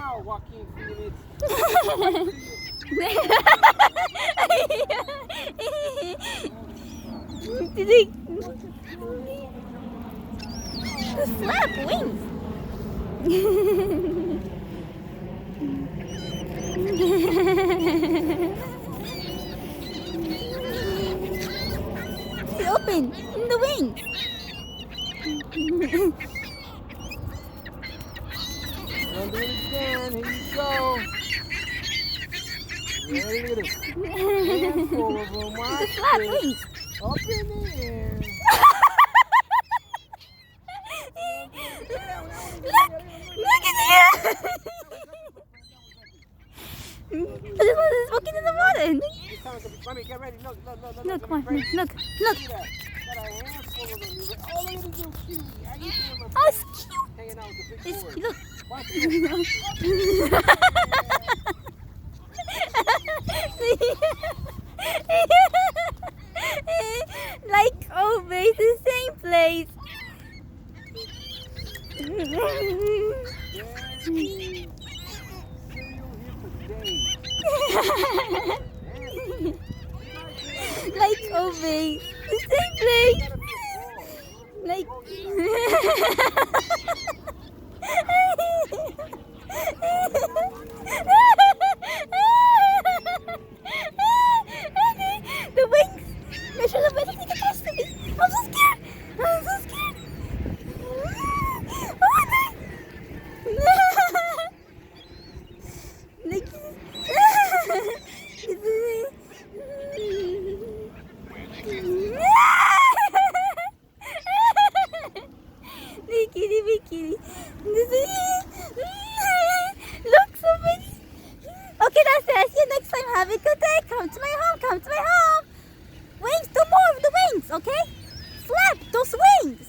now, Joaquin Phoenix. The flap wings. It's open in the wings. Don't do it again. Here you go. Yeah, look at it. Handful of them. The Watch flap it. wings. Up in the air. Look at it. This one is walking in the water. It's time to, mommy, get ready. Look. Look, come on, Ready? look. See that? Got a handful of them. Oh, look at this little cutie. How you doing, my Oh, friend? it's cute. Hanging out with the big It's boys. cute. Look. Watch Like always, the same place. Like always, the same place. Like. The wings. Make sure the wings take a toss to me. I'm so scared. I'm so scared. Oh Kitty, big kitty. Look, so many. Okay, that's it. I'll see you next time. Have a good day. Come to my home. Come to my home. Wings, two more of the wings, okay? Flap those wings.